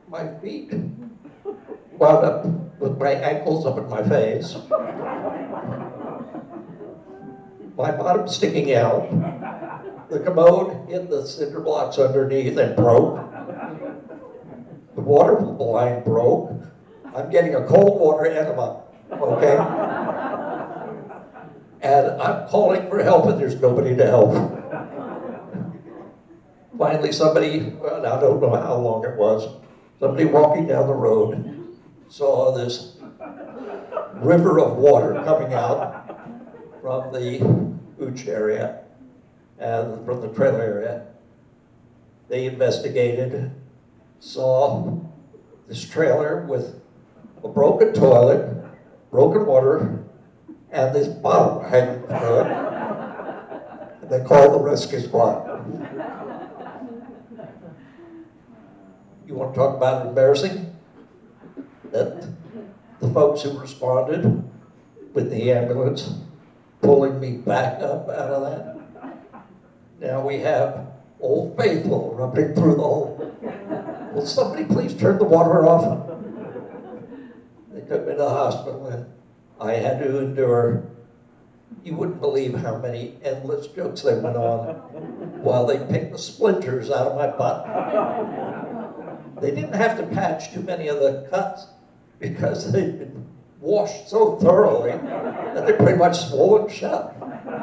My feet wound up with my ankles up in my face, my bottom sticking out. The commode hit the cinder blocks underneath and broke. The water line broke. I'm getting a cold water enema, okay? And I'm calling for help and there's nobody to help. Finally somebody, well, I don't know how long it was, somebody walking down the road saw this river of water coming out from the hooch area and from the trailer area. They investigated, saw this trailer with a broken toilet, broken water, and this bottle hanging from it. And they called the rescue squad. You want to talk about embarrassing? That the folks who responded with the ambulance pulling me back up out of that. Now we have Old Faithful rubbing through the hole. Will somebody please turn the water off? They took me to the hospital and I had to endure, you wouldn't believe how many endless jokes they went on while they picked the splinters out of my butt. They didn't have to patch too many of the cuts because they'd been washed so thoroughly that they're pretty much swollen shut,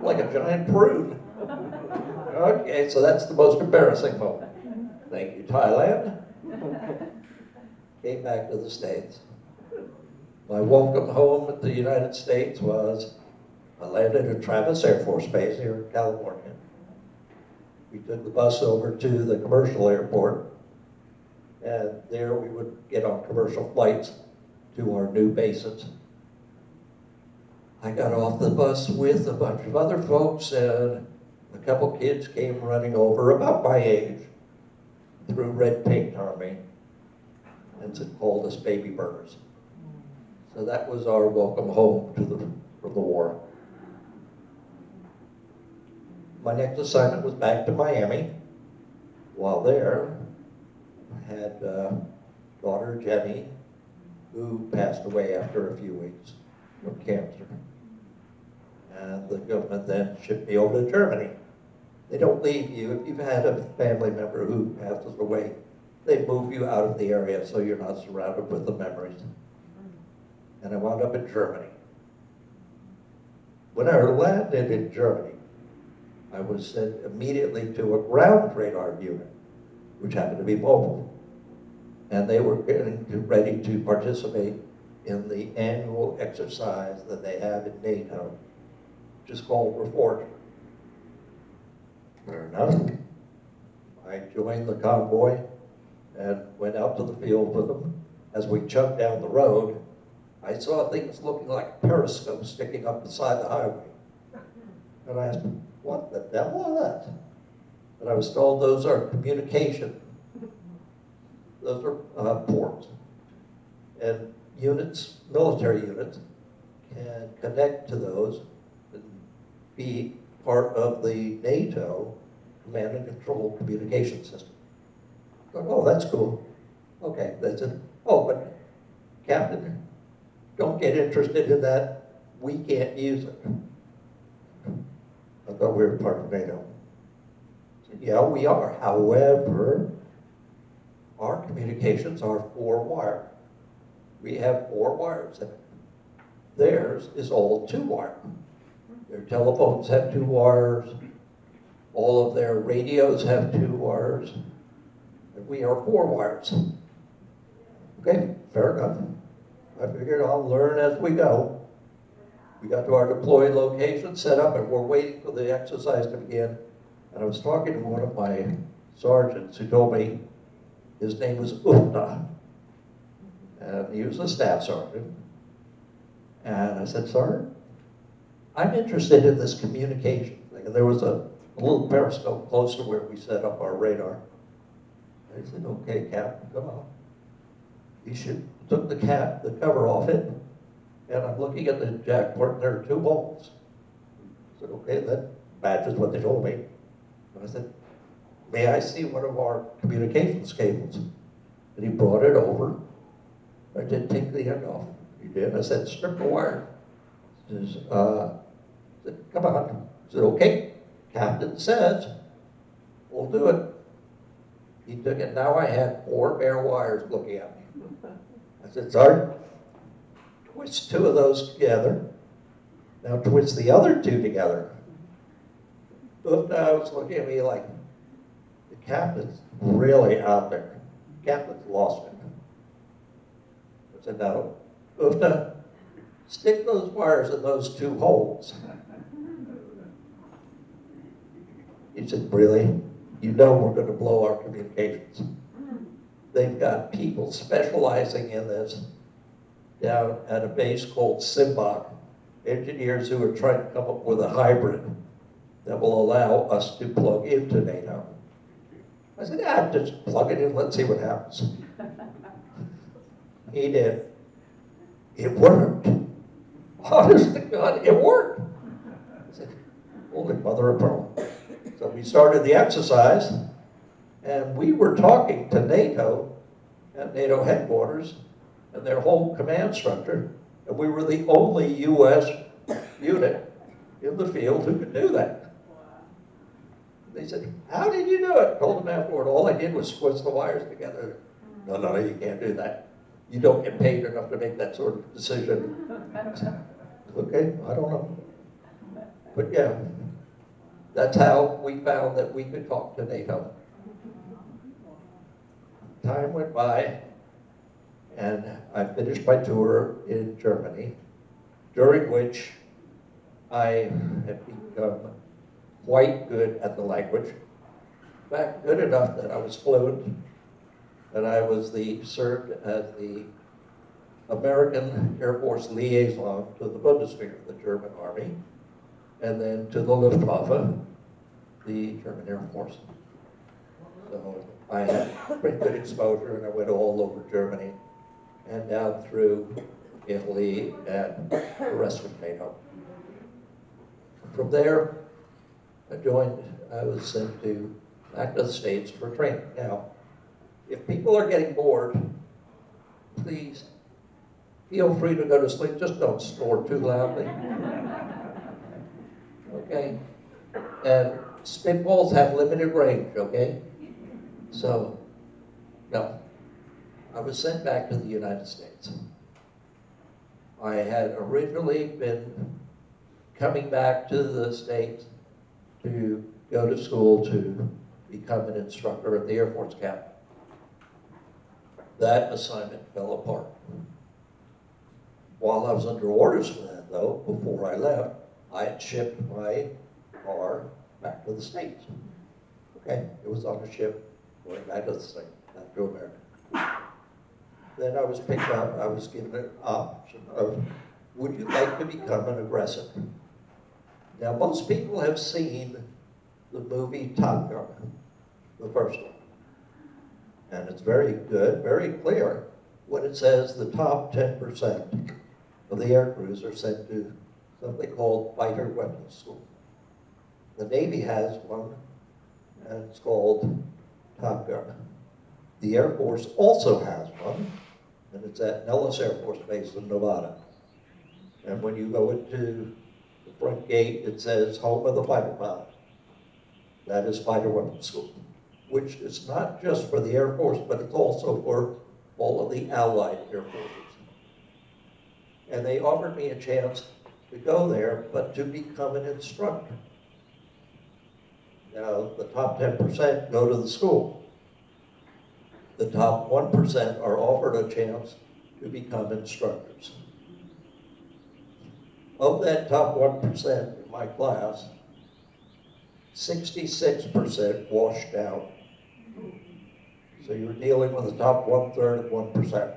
like a giant prune. Okay, so that's the most embarrassing moment. Thank you, Thailand. Came back to the States. My welcome home at the United States was, I landed at Travis Air Force Base here in California. We took the bus over to the commercial airport, and there we would get on commercial flights to our new bases. I got off the bus with a bunch of other folks, and a couple kids came running over, about my age, threw red paint on me, and called us baby burners. So that was our welcome home from the war. My next assignment was back to Miami. While there, I had daughter Jenny, who passed away after a few weeks from cancer. And the government then shipped me over to Germany. They don't leave you. If you've had a family member who passes away, they move you out of the area so you're not surrounded with the memories. And I wound up in Germany. When I landed in Germany, I was sent immediately to a ground radar unit, which happened to be mobile. And they were getting ready to participate in the annual exercise that they have in NATO, which is called Reforged. Fair enough. I joined the convoy and went out to the field with them. As we chugged down the road, I saw things looking like periscopes sticking up beside the highway. And I asked, what the devil is that? And I was told those are communication. Those are ports. And units, military units, can connect to those and be part of the NATO command and control communication system. I thought, oh, that's cool. Okay, that's it. Oh, but Captain, don't get interested in that. We can't use it. I thought we were part of NATO. I said, yeah, we are. However, our communications are 4-wire. We have 4 wires in it. Theirs is all 2-wire. Their telephones have 2 wires. All of their radios have 2 wires. And we are 4 wires. Okay, fair enough. I figured I'll learn as we go. We got to our deployed location, set up, and we're waiting for the exercise to begin. And I was talking to one of my sergeants who told me his name was Ufta. And he was a staff sergeant. And I said, Sergeant, I'm interested in this communication thing. And there was a little periscope close to where we set up our radar. And he said, okay, Captain, come on. He took the cover off it, and I'm looking at the jack port, and there are 2 bolts. I said, okay, that matches what they told me. And I said, may I see one of our communications cables? And he brought it over. I did take the end off. He did. I said, strip the wire. He says, I said, come on. I said, okay, captain says, we'll do it. He took it. Now I had 4 bare wires looking at me. I said, Sergeant, twist 2 of those together. Now twist the other 2 together. Both was looking at me like, the captain's really out there. The captain's lost it. I said, no, Ufta, stick those wires in those 2 holes. He said, really? You know we're going to blow our communications. They've got people specializing in this down at a base called Simbach, engineers who are trying to come up with a hybrid that will allow us to plug into NATO. I said, just plug it in, let's see what happens. He did. It worked. Honest to God, it worked. I said, holy mother of pearl. So we started the exercise, and we were talking to NATO at NATO headquarters and their whole command structure, and we were the only U.S. unit in the field who could do that. They said, how did you do it? I told them afterward, all I did was twist the wires together. No, you can't do that. You don't get paid enough to make that sort of decision. Okay, I don't know. But yeah, that's how we found that we could talk to NATO. Time went by, and I finished my tour in Germany, during which I had become quite good at the language. In fact, good enough that I was fluent, and I was served as the American Air Force liaison to the Bundeswehr, the German Army, and then to the Luftwaffe, the German Air Force. So I had pretty good exposure, and I went all over Germany and down through Italy and the rest of NATO. From there, I was sent back to the States for training. Now, if people are getting bored, please feel free to go to sleep. Just don't snore too loudly. Okay? And spitballs have limited range, okay? So, no. I was sent back to the United States. I had originally been coming back to the States to go to school to become an instructor at the Air Force Academy. That assignment fell apart. While I was under orders for that, though, before I left, I had shipped my car back to the States. Okay, it was on a ship going back to the States, back to America. Then I was picked up, I was given an option of, would you like to become an aggressor? Now, most people have seen the movie Top Gun, the first one. And it's very good, very clear, when it says the top 10% of the air crews are sent to something called fighter weapons school. The Navy has one, and it's called Top Gun. The Air Force also has one, and it's at Nellis Air Force Base in Nevada. And when you go into the front gate, it says home of the fighter pilot. That is fighter weapons school, which is not just for the Air Force, but it's also for all of the Allied Air Forces. And they offered me a chance to go there, but to become an instructor. Now, the top 10% go to the school. The top 1% are offered a chance to become instructors. Of that top 1% in my class, 66% washed out. So you're dealing with the top 1/3 of 1%.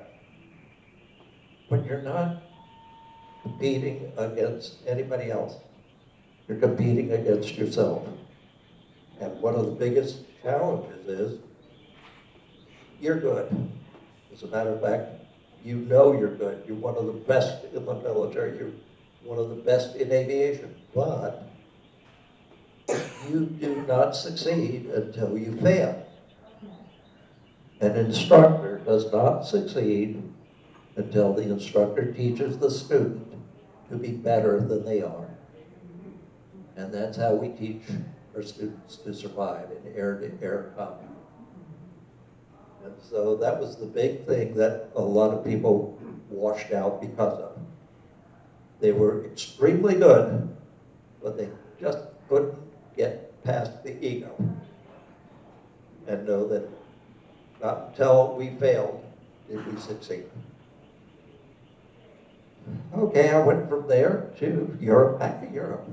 But you're not competing against anybody else. You're competing against yourself. And one of the biggest challenges is you're good. As a matter of fact, you know you're good. You're one of the best in the military. You're one of the best in aviation. But you do not succeed until you fail. An instructor does not succeed until the instructor teaches the student to be better than they are. And that's how we teach our students to survive in air-to-air combat. And so that was the big thing that a lot of people washed out because of. They were extremely good, but they just couldn't get past the ego and know that not until we failed did we succeed. Okay, I went from there to Europe, back to Europe.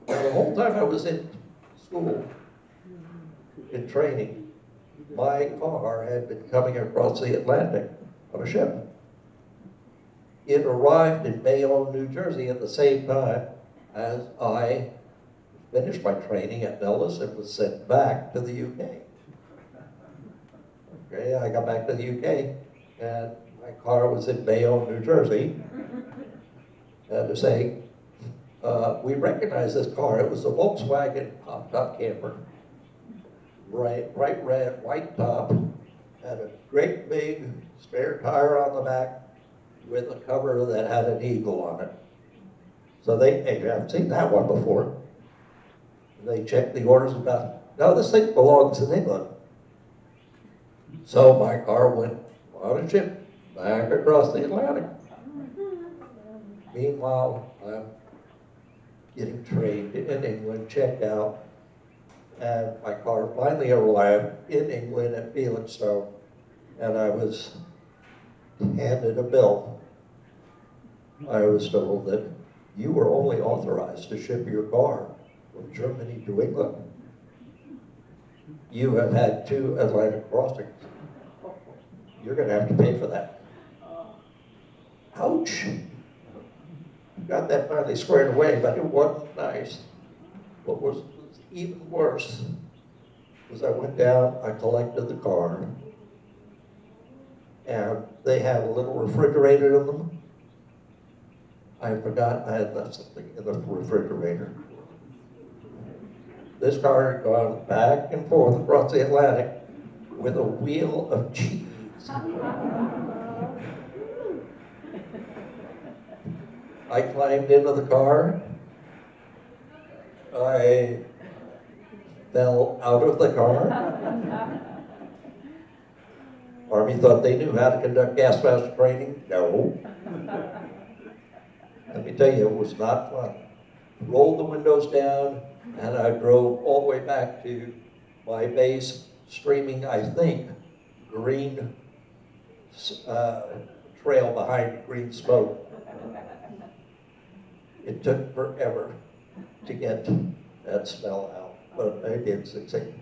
Now, the whole time I was in school, in training, my car had been coming across the Atlantic on a ship. It arrived in Bayonne, New Jersey at the same time as I finished my training at Nellis and was sent back to the UK. Okay, I got back to the UK and my car was in Bayonne, New Jersey. And to say, we recognized this car. It was a Volkswagen pop-top camper. Bright red, white top, had a great big spare tire on the back with a cover that had an eagle on it. So hey, you haven't seen that one before. They checked the orders about, no, this thing belongs in England. So my car went on a ship back across the Atlantic. Meanwhile, I'm getting trained in England, checked out, and my car finally arrived in England at Felixstowe, and I was handed a bill. I was told that you were only authorized to ship your car from Germany to England. You have had 2 Atlantic crossings. You're going to have to pay for that. Ouch. Got that finally squared away, but it wasn't nice. What was even worse was I went down, I collected the car, and they had a little refrigerator in them. I forgot I had left something in the refrigerator. This car had gone back and forth across the Atlantic with a wheel of cheese. I climbed into the car. I fell out of the car. Army thought they knew how to conduct gas mask training. No. Let me tell you, it was not fun. Rolled the windows down, and I drove all the way back to my base, streaming, I think, green trail behind green smoke. It took forever to get that smell out, but I did succeed.